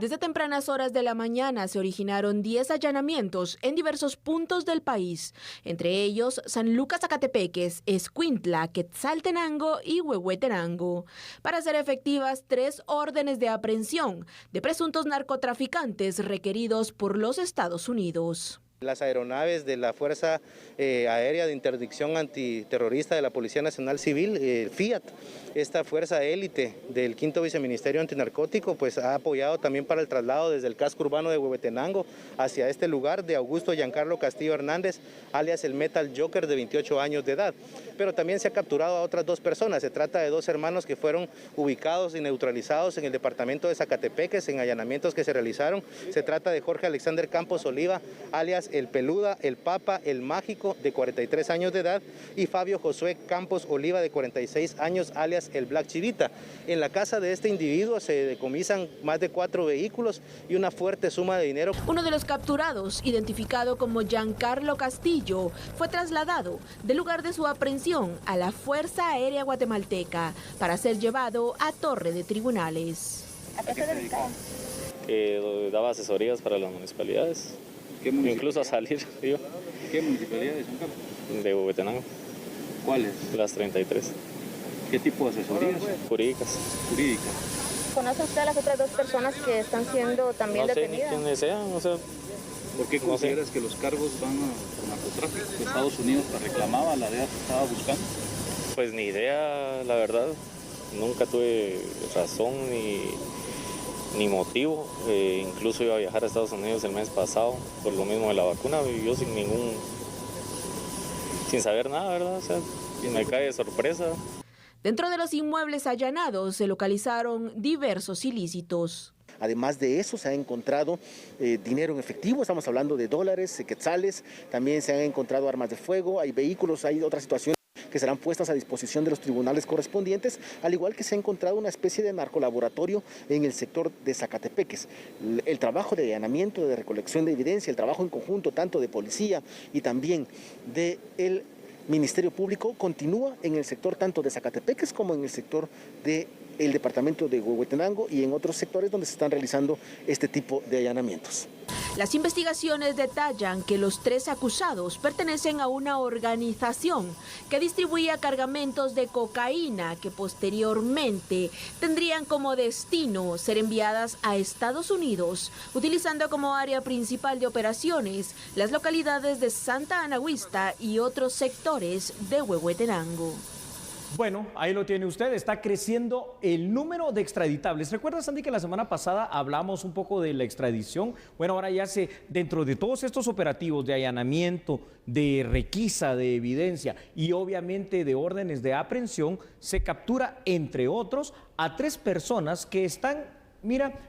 Desde tempranas horas de la mañana se originaron 10 allanamientos en diversos puntos del país, entre ellos San Lucas Zacatepeques, Escuintla, Quetzaltenango y Huehuetenango, para hacer efectivas 3 órdenes de aprehensión de presuntos narcotraficantes requeridos por los Estados Unidos. Las aeronaves de la Fuerza Aérea de Interdicción Antiterrorista de la Policía Nacional Civil, Fiat, esta fuerza élite del 5º Viceministerio Antinarcótico, pues ha apoyado también para el traslado desde el casco urbano de Huehuetenango hacia este lugar de Augusto Giancarlo Castillo Hernández, alias el Metal Joker, de 28 años de edad. Pero también se ha capturado a otras 2 personas. Se trata de 2 hermanos que fueron ubicados y neutralizados en el departamento de Zacatepeques en allanamientos que se realizaron. Se trata de Jorge Alexander Campos Oliva, alias el Peluda, el Papa, el Mágico, de 43 años de edad, y Fabio Josué Campos Oliva, de 46 años, alias el Black Chivita. En la casa de este individuo se decomisan más de 4 vehículos y una fuerte suma de dinero. Uno de los capturados, identificado como Giancarlo Castillo, fue trasladado del lugar de su aprehensión a la Fuerza Aérea Guatemalteca para ser llevado a Torre de Tribunales. ¿A qué se dedicaba? Daba asesorías para las municipalidades. Incluso a salir, digo. ¿Qué municipalidades son? De Huehuetenango. ¿Cuáles? Las 33. ¿Qué tipo de asesorías? Jurídicas. Jurídicas. ¿Conoce usted a las otras 2 personas que están siendo también detenidas? No sé ni quiénes sean, o sea... ¿Por qué consideras que los cargos van por narcotráfico? ¿Que Estados Unidos la reclamaba, la DEA estaba buscando? Pues ni idea, la verdad. Nunca tuve razón ni motivo. Incluso iba a viajar a Estados Unidos el mes pasado por lo mismo de la vacuna, y yo sin saber nada, ¿verdad? O sea, me cae de sorpresa. Dentro de los inmuebles allanados se localizaron diversos ilícitos. Además de eso, se ha encontrado dinero en efectivo, estamos hablando de dólares, quetzales, también se han encontrado armas de fuego, hay vehículos, hay otras situaciones que serán puestas a disposición de los tribunales correspondientes, al igual que se ha encontrado una especie de narcolaboratorio en el sector de Zacatepeques. El trabajo de allanamiento, de recolección de evidencia, el trabajo en conjunto tanto de policía y también del Ministerio Público continúa en el sector tanto de Zacatepeques como en el sector del departamento de Huehuetenango y en otros sectores donde se están realizando este tipo de allanamientos. Las investigaciones detallan que los 3 acusados pertenecen a una organización que distribuía cargamentos de cocaína que posteriormente tendrían como destino ser enviadas a Estados Unidos, utilizando como área principal de operaciones las localidades de Santa Ana Huista y otros sectores de Huehuetenango. Bueno, ahí lo tiene usted, está creciendo el número de extraditables. ¿Recuerda, Sandy, que la semana pasada hablamos un poco de la extradición? Bueno, ahora ya dentro de todos estos operativos de allanamiento, de requisa de evidencia y obviamente de órdenes de aprehensión, se captura, entre otros, a 3 personas que están,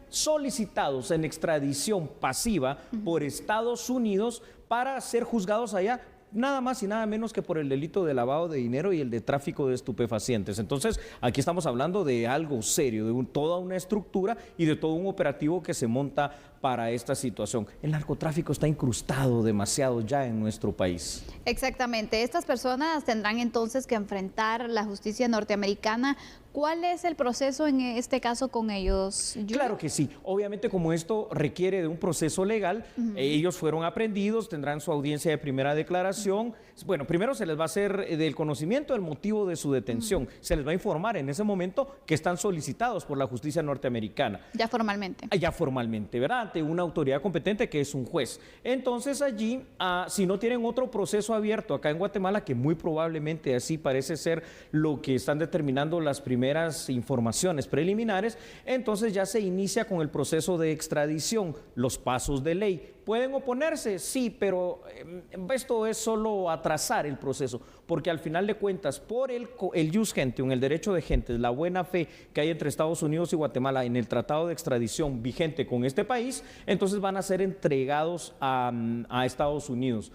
solicitados en extradición pasiva por Estados Unidos para ser juzgados allá, nada más y nada menos que por el delito de lavado de dinero y el de tráfico de estupefacientes. Entonces, aquí estamos hablando de algo serio, de toda una estructura y de todo un operativo que se monta para esta situación. El narcotráfico está incrustado demasiado ya en nuestro país. Exactamente. Estas personas tendrán entonces que enfrentar la justicia norteamericana. ¿Cuál es el proceso en este caso con ellos, Julio? Claro que sí. Obviamente, como esto requiere de un proceso legal, ellos fueron aprehendidos, tendrán su audiencia de primera declaración. Bueno, primero se les va a hacer del conocimiento del motivo de su detención. Se les va a informar en ese momento que están solicitados por la justicia norteamericana. Ya formalmente. Ya formalmente, ¿verdad? Ante una autoridad competente que es un juez. Entonces allí, si no tienen otro proceso abierto acá en Guatemala, que muy probablemente así parece ser lo que están determinando las primeras informaciones preliminares, entonces ya se inicia con el proceso de extradición, los pasos de ley. ¿Pueden oponerse? Sí, pero esto es solo atrasar el proceso, porque al final de cuentas, por el jus gentium, el derecho de gentes, la buena fe que hay entre Estados Unidos y Guatemala en el tratado de extradición vigente con este país, entonces van a ser entregados a Estados Unidos.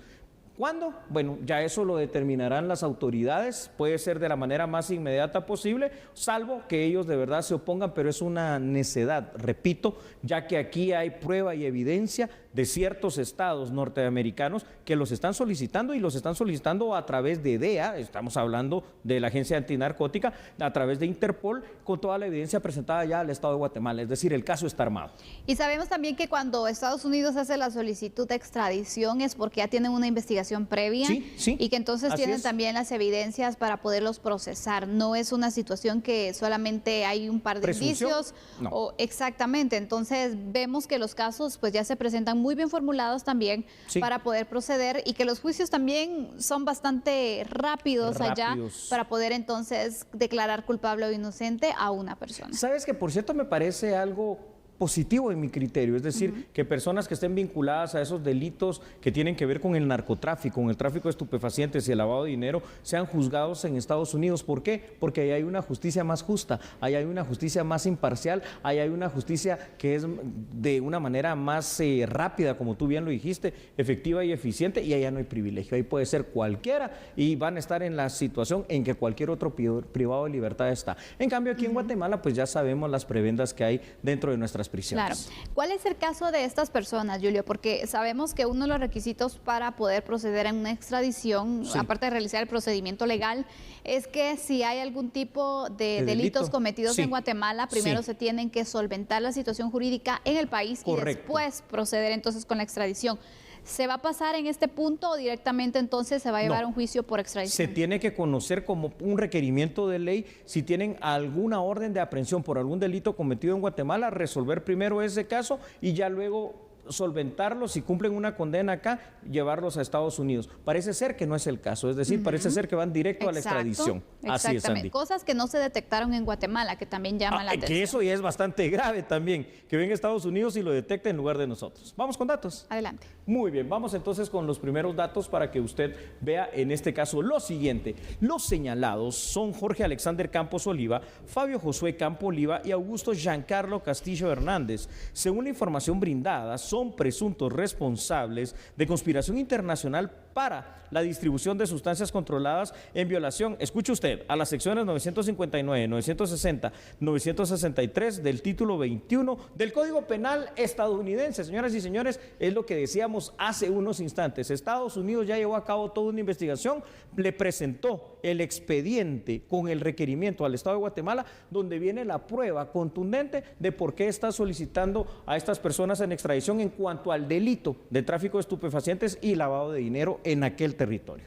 ¿Cuándo? Bueno, ya eso lo determinarán las autoridades, puede ser de la manera más inmediata posible, salvo que ellos de verdad se opongan, pero es una necedad, repito, ya que aquí hay prueba y evidencia de ciertos estados norteamericanos que los están solicitando y los están solicitando a través de DEA, estamos hablando de la Agencia Antinarcótica, a través de Interpol, con toda la evidencia presentada ya al Estado de Guatemala, es decir, el caso está armado. Y sabemos también que cuando Estados Unidos hace la solicitud de extradición es porque ya tienen una investigación investigación previa y que entonces tienen también las evidencias para poderlos procesar. No es una situación que solamente hay un par de indicios. No. Exactamente, entonces vemos que los casos pues ya se presentan muy bien formulados también para poder proceder y que los juicios también son bastante rápidos allá para poder entonces declarar culpable o inocente a una persona. ¿Sabes que por cierto me parece algo positivo en mi criterio? Es decir, que personas que estén vinculadas a esos delitos que tienen que ver con el narcotráfico, con el tráfico de estupefacientes y el lavado de dinero, sean juzgados en Estados Unidos. ¿Por qué? Porque ahí hay una justicia más justa, ahí hay una justicia más imparcial, ahí hay una justicia que es de una manera más rápida, como tú bien lo dijiste, efectiva y eficiente, y allá no hay privilegio, ahí puede ser cualquiera y van a estar en la situación en que cualquier otro privado de libertad está. En cambio, aquí en Guatemala, pues ya sabemos las prebendas que hay dentro de nuestras prisiones. Claro. ¿Cuál es el caso de estas personas, Julio? Porque sabemos que uno de los requisitos para poder proceder en una extradición, aparte de realizar el procedimiento legal, es que si hay algún tipo de delitos cometidos en Guatemala, primero se tienen que solventar la situación jurídica en el país y después proceder entonces con la extradición. ¿Se va a pasar en este punto o directamente entonces se va a llevar un juicio por extradición? Se tiene que conocer como un requerimiento de ley si tienen alguna orden de aprehensión por algún delito cometido en Guatemala, resolver primero ese caso y ya luego solventarlos, si cumplen una condena acá, llevarlos a Estados Unidos. Parece ser que no es el caso, es decir, parece ser que van directo a la extradición. Así es, Sandy. Cosas que no se detectaron en Guatemala, que también llaman la atención. Que eso ya es bastante grave también, que venga a Estados Unidos y lo detecte en lugar de nosotros. Vamos con datos. Adelante. Muy bien, vamos entonces con los primeros datos para que usted vea en este caso lo siguiente. Los señalados son Jorge Alexander Campos Oliva, Fabio Josué Campo Oliva y Augusto Giancarlo Castillo Hernández. Según la información brindada, son presuntos responsables de conspiración internacional para la distribución de sustancias controladas en violación, escuche usted, a las secciones 959, 960, 963 del título 21 del Código Penal estadounidense. Señoras y señores, es lo que decíamos hace unos instantes. Estados Unidos ya llevó a cabo toda una investigación, le presentó el expediente con el requerimiento al Estado de Guatemala, donde viene la prueba contundente de por qué está solicitando a estas personas en extradición en cuanto al delito de tráfico de estupefacientes y lavado de dinero en aquel territorio.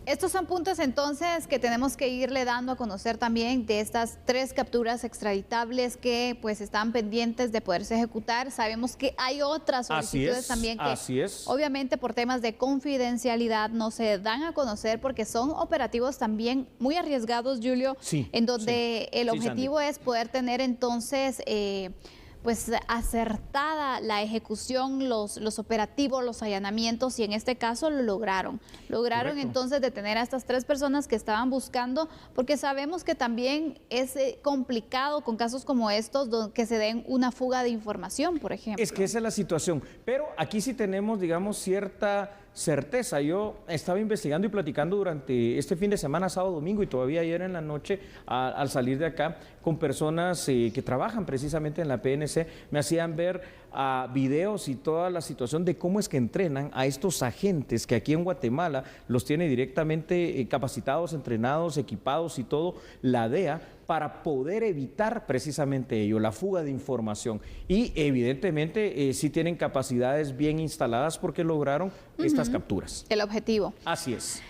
Estos son puntos entonces que tenemos que irle dando a conocer también de estas 3 capturas extraditables que pues están pendientes de poderse ejecutar. Sabemos que hay otras solicitudes también que obviamente por temas de confidencialidad no se dan a conocer porque son operativos también muy arriesgados, Julio, en donde el objetivo es poder tener entonces pues acertada la ejecución, los operativos, los allanamientos, y en este caso lo lograron. Lograron entonces detener a estas 3 personas que estaban buscando, porque sabemos que también es complicado con casos como estos que se den una fuga de información, por ejemplo. Es que esa es la situación, pero aquí sí tenemos, digamos, cierta certeza. Yo estaba investigando y platicando durante este fin de semana, sábado, domingo y todavía ayer en la noche al salir de acá con personas que trabajan precisamente en la PNC, me hacían ver videos y toda la situación de cómo es que entrenan a estos agentes que aquí en Guatemala los tiene directamente capacitados, entrenados, equipados y todo la DEA para poder evitar precisamente ello, la fuga de información. Y evidentemente sí tienen capacidades bien instaladas porque lograron estas capturas. El objetivo. Así es.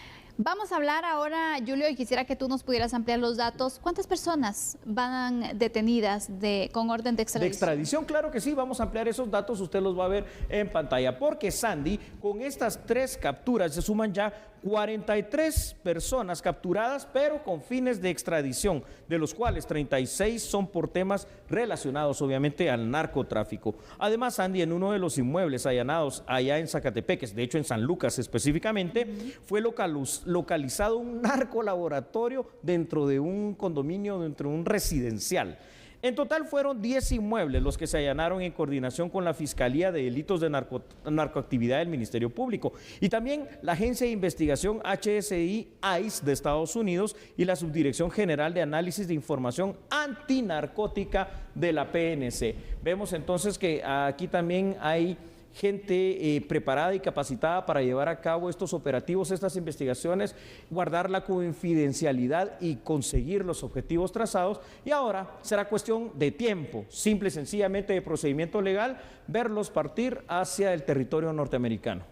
Vamos a hablar ahora, Julio, y quisiera que tú nos pudieras ampliar los datos. ¿Cuántas personas van detenidas con orden de extradición? De extradición, claro que sí. Vamos a ampliar esos datos, usted los va a ver en pantalla. Porque, Sandy, con estas 3 capturas se suman ya 43 personas capturadas, pero con fines de extradición, de los cuales 36 son por temas relacionados, obviamente, al narcotráfico. Además, Sandy, en uno de los inmuebles allanados allá en Zacatepeques, de hecho en San Lucas específicamente, fue localizado un narcolaboratorio dentro de un condominio, dentro de un residencial. En total fueron 10 inmuebles los que se allanaron en coordinación con la Fiscalía de Delitos de Narcoactividad del Ministerio Público y también la Agencia de Investigación HSI ICE de Estados Unidos y la Subdirección General de Análisis de Información Antinarcótica de la PNC. Vemos entonces que aquí también hay gente preparada y capacitada para llevar a cabo estos operativos, estas investigaciones, guardar la confidencialidad y conseguir los objetivos trazados. Y ahora será cuestión de tiempo, simple y sencillamente de procedimiento legal, verlos partir hacia el territorio norteamericano.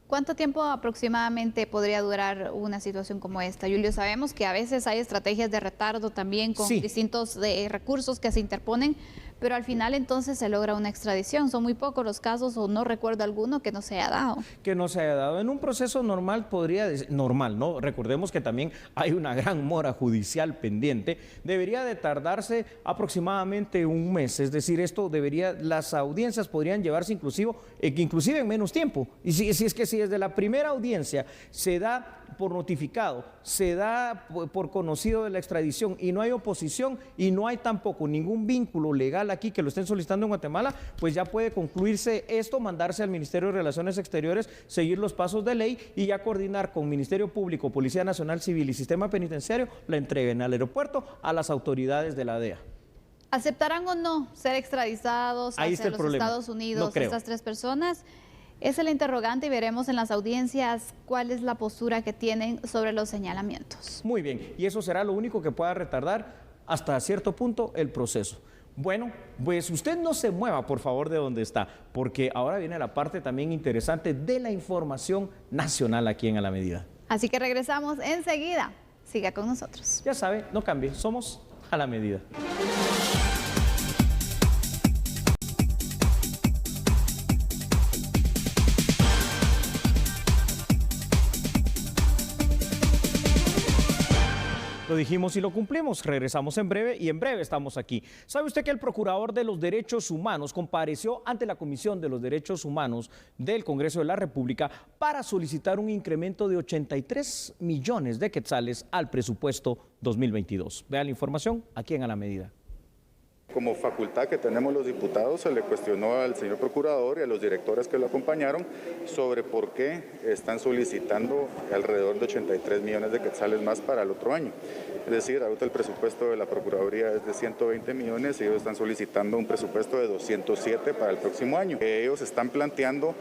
¿Cuánto tiempo aproximadamente podría durar una situación como esta, Julio? Sabemos que a veces hay estrategias de retardo también con distintos recursos que se interponen, pero al final entonces se logra una extradición. Son muy pocos los casos, o no recuerdo alguno que no se haya dado. Que no se haya dado. En un proceso normal podría decir, normal, ¿no? Recordemos que también hay una gran mora judicial pendiente. Debería de tardarse aproximadamente un mes, es decir, las audiencias podrían llevarse inclusive en menos tiempo. Y si desde la primera audiencia se da por notificado, se da por conocido de la extradición y no hay oposición y no hay tampoco ningún vínculo legal aquí que lo estén solicitando en Guatemala, pues ya puede concluirse esto, mandarse al Ministerio de Relaciones Exteriores, seguir los pasos de ley y ya coordinar con Ministerio Público, Policía Nacional Civil y Sistema Penitenciario la entrega en el aeropuerto a las autoridades de la DEA. ¿Aceptarán o no ser extraditados hacia los Estados Unidos estas 3 personas? Esa es la interrogante y veremos en las audiencias cuál es la postura que tienen sobre los señalamientos. Muy bien, y eso será lo único que pueda retardar hasta cierto punto el proceso. Bueno, pues usted no se mueva, por favor, de donde está, porque ahora viene la parte también interesante de la información nacional aquí en A la Medida. Así que regresamos enseguida. Siga con nosotros. Ya sabe, no cambie, somos A la Medida. Lo dijimos y lo cumplimos. Regresamos en breve y en breve estamos aquí. ¿Sabe usted que el Procurador de los Derechos Humanos compareció ante la Comisión de los Derechos Humanos del Congreso de la República para solicitar un incremento de 83 millones de quetzales al presupuesto 2022? Vean la información aquí en A la Medida. Como facultad que tenemos los diputados, se le cuestionó al señor procurador y a los directores que lo acompañaron sobre por qué están solicitando alrededor de 83 millones de quetzales más para el otro año. Es decir, ahorita el presupuesto de la Procuraduría es de 120 millones y ellos están solicitando un presupuesto de 207 para el próximo año. Ellos están planteando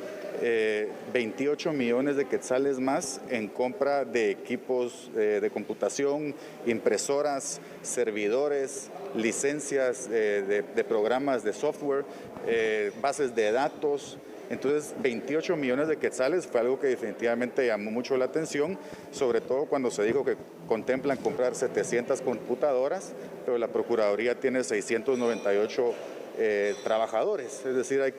28 millones de quetzales más en compra de equipos de computación, impresoras, servidores, licencias de programas de software, bases de datos. Entonces, 28 millones de quetzales fue algo que definitivamente llamó mucho la atención, sobre todo cuando se dijo que contemplan comprar 700 computadoras, pero la Procuraduría tiene 698 trabajadores, es decir, hay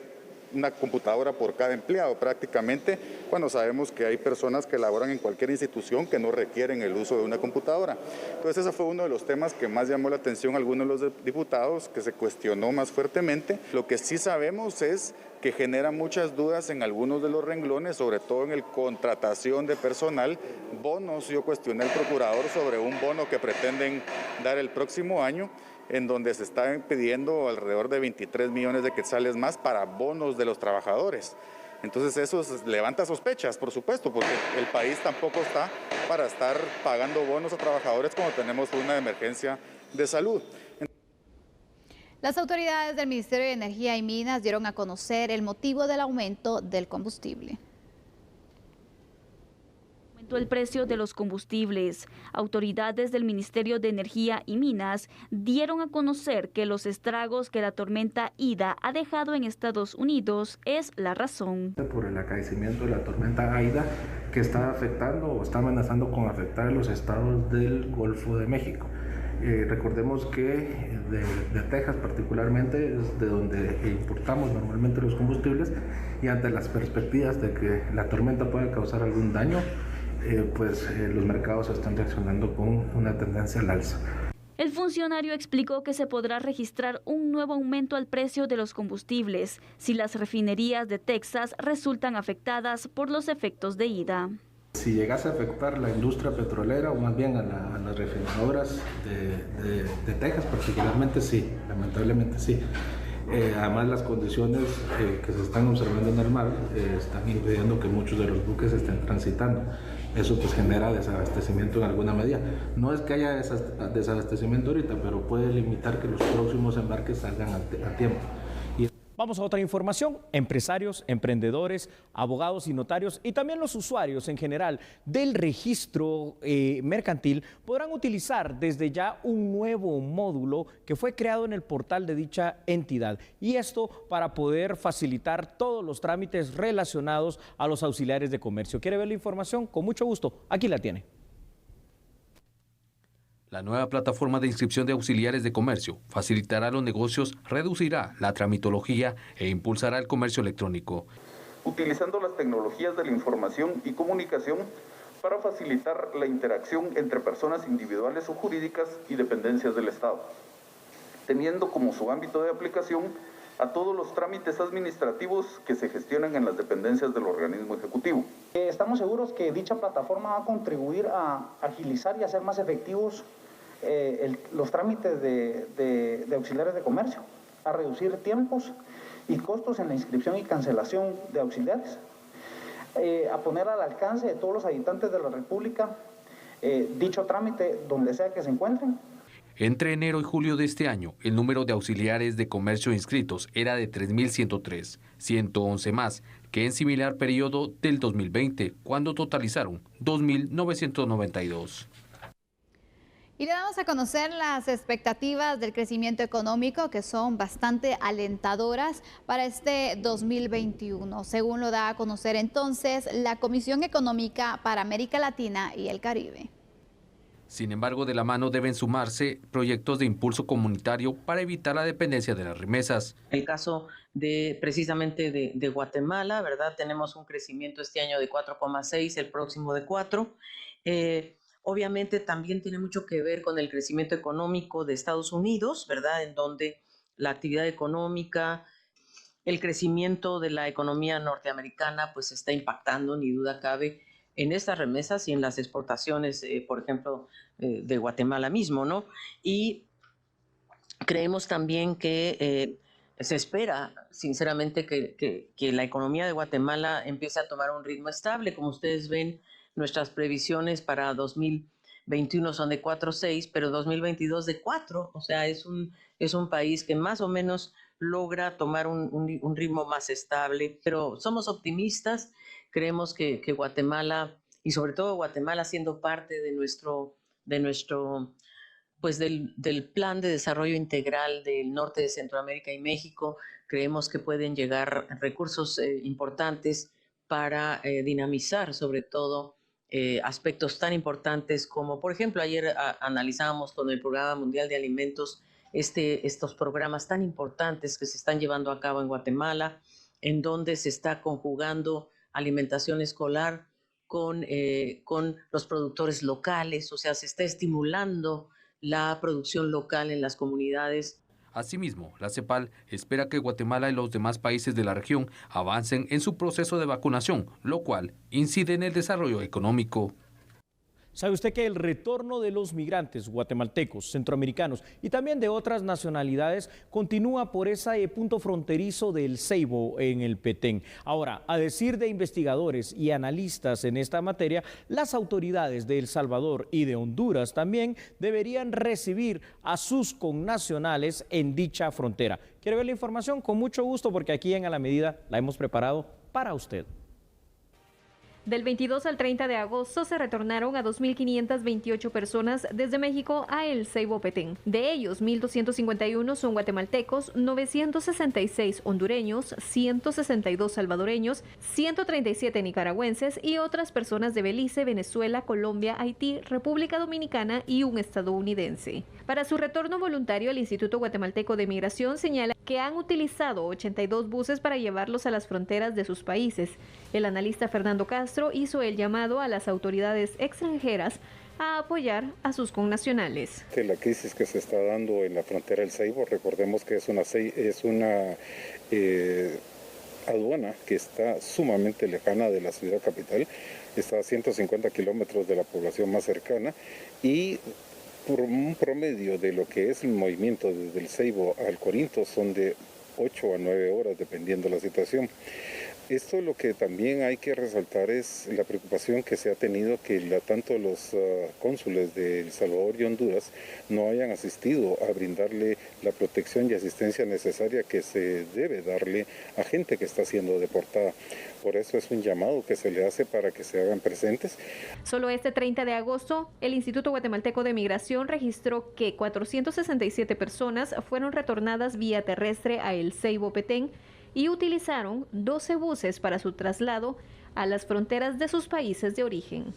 una computadora por cada empleado prácticamente, cuando sabemos que hay personas que laboran en cualquier institución que no requieren el uso de una computadora. Entonces ese fue uno de los temas que más llamó la atención a algunos de los diputados, que se cuestionó más fuertemente. Lo que sí sabemos es que genera muchas dudas en algunos de los renglones, sobre todo en el contratación de personal, bonos. Yo cuestioné al procurador sobre un bono que pretenden dar el próximo año, en donde se están pidiendo alrededor de 23 millones de quetzales más para bonos de los trabajadores. Entonces eso levanta sospechas, por supuesto, porque el país tampoco está para estar pagando bonos a trabajadores cuando tenemos una emergencia de salud. Las autoridades del Ministerio de Energía y Minas dieron a conocer el motivo del aumento del combustible. El precio de los combustibles. Autoridades del Ministerio de Energía y Minas dieron a conocer que los estragos que la tormenta Ida ha dejado en Estados Unidos es la razón. Por el acaecimiento de la tormenta Ida, que está afectando o está amenazando con afectar a los estados del Golfo de México. Recordemos que de Texas particularmente es de donde importamos normalmente los combustibles, y ante las perspectivas de que la tormenta pueda causar algún daño, los mercados están reaccionando con una tendencia al alza. El funcionario explicó que se podrá registrar un nuevo aumento al precio de los combustibles si las refinerías de Texas resultan afectadas por los efectos de Ida. Si llegase a afectar la industria petrolera, o más bien a las refinadoras de Texas particularmente, sí, lamentablemente sí. Además, las condiciones que se están observando en el mar están impidiendo que muchos de los buques estén transitando. Eso pues genera desabastecimiento en alguna medida. No es que haya desabastecimiento ahorita, pero puede limitar que los próximos embarques salgan a tiempo. Vamos a otra información. Empresarios, emprendedores, abogados y notarios y también los usuarios en general del registro mercantil podrán utilizar desde ya un nuevo módulo que fue creado en el portal de dicha entidad. Y esto para poder facilitar todos los trámites relacionados a los auxiliares de comercio. ¿Quiere ver la información? Con mucho gusto. Aquí la tiene. La nueva plataforma de inscripción de auxiliares de comercio facilitará los negocios, reducirá la tramitología e impulsará el comercio electrónico. Utilizando las tecnologías de la información y comunicación para facilitar la interacción entre personas individuales o jurídicas y dependencias del Estado, teniendo como su ámbito de aplicación a todos los trámites administrativos que se gestionan en las dependencias del organismo ejecutivo. Estamos seguros que dicha plataforma va a contribuir a agilizar y hacer más efectivos los trámites de auxiliares de comercio, a reducir tiempos y costos en la inscripción y cancelación de auxiliares, a poner al alcance de todos los habitantes de la República dicho trámite donde sea que se encuentren. Entre enero y julio de este año, el número de auxiliares de comercio inscritos era de 3.103, 111 más que en similar periodo del 2020, cuando totalizaron 2.992. Y le damos a conocer las expectativas del crecimiento económico, que son bastante alentadoras para este 2021, según lo da a conocer entonces la Comisión Económica para América Latina y el Caribe. Sin embargo, de la mano deben sumarse proyectos de impulso comunitario para evitar la dependencia de las remesas. El caso precisamente de Guatemala, ¿verdad? Tenemos un crecimiento este año de 4,6, el próximo de 4. Obviamente también tiene mucho que ver con el crecimiento económico de Estados Unidos, ¿verdad? En donde la actividad económica, el crecimiento de la economía norteamericana, pues está impactando, ni duda cabe, en estas remesas y en las exportaciones, por ejemplo, de Guatemala mismo, ¿no? Y creemos también que se espera, sinceramente, que la economía de Guatemala empiece a tomar un ritmo estable. Como ustedes ven, nuestras previsiones para 2021 son de 4.6, pero 2022 de 4. O sea, es un país que más o menos logra tomar un ritmo más estable. Pero somos optimistas, creemos que Guatemala, y sobre todo Guatemala siendo parte de nuestro pues del plan de desarrollo integral del norte de Centroamérica y México, creemos que pueden llegar recursos importantes para dinamizar sobre todo aspectos tan importantes como, por ejemplo, ayer analizábamos con el Programa Mundial de Alimentos estos programas tan importantes que se están llevando a cabo en Guatemala, en donde se está conjugando alimentación escolar con los productores locales, o sea, se está estimulando la producción local en las comunidades. Asimismo, la CEPAL espera que Guatemala y los demás países de la región avancen en su proceso de vacunación, lo cual incide en el desarrollo económico. ¿Sabe usted que el retorno de los migrantes guatemaltecos, centroamericanos y también de otras nacionalidades continúa por ese punto fronterizo del Ceibo en el Petén? Ahora, a decir de investigadores y analistas en esta materia, las autoridades de El Salvador y de Honduras también deberían recibir a sus connacionales en dicha frontera. ¿Quiere ver la información? Con mucho gusto, porque aquí en A la Medida la hemos preparado para usted. Del 22 al 30 de agosto se retornaron a 2.528 personas desde México a El Ceibo Petén. De ellos, 1.251 son guatemaltecos, 966 hondureños, 162 salvadoreños, 137 nicaragüenses y otras personas de Belice, Venezuela, Colombia, Haití, República Dominicana y un estadounidense. Para su retorno voluntario, el Instituto Guatemalteco de Migración señala que han utilizado 82 buses para llevarlos a las fronteras de sus países. El analista Fernando Castro hizo el llamado a las autoridades extranjeras a apoyar a sus connacionales. La crisis que se está dando en la frontera del Ceibo, recordemos que es una aduana que está sumamente lejana de la ciudad capital, está a 150 kilómetros de la población más cercana y por un promedio de lo que es el movimiento desde el Ceibo al Corinto son de 8 a 9 horas dependiendo de la situación. Esto lo que también hay que resaltar es la preocupación que se ha tenido que tanto los cónsules de El Salvador y Honduras no hayan asistido a brindarle la protección y asistencia necesaria que se debe darle a gente que está siendo deportada. Por eso es un llamado que se le hace para que se hagan presentes. Solo este 30 de agosto, el Instituto Guatemalteco de Migración registró que 467 personas fueron retornadas vía terrestre a El Ceibo, Petén, y utilizaron 12 buses para su traslado a las fronteras de sus países de origen.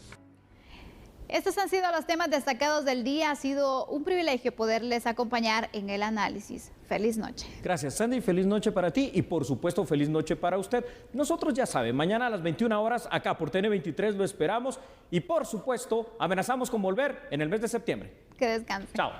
Estos han sido los temas destacados del día. Ha sido un privilegio poderles acompañar en el análisis. Feliz noche. Gracias, Sandy. Feliz noche para ti y, por supuesto, feliz noche para usted. Nosotros ya saben, mañana a las 21 horas acá por TN23 lo esperamos y, por supuesto, amenazamos con volver en el mes de septiembre. Que descanse. Chao.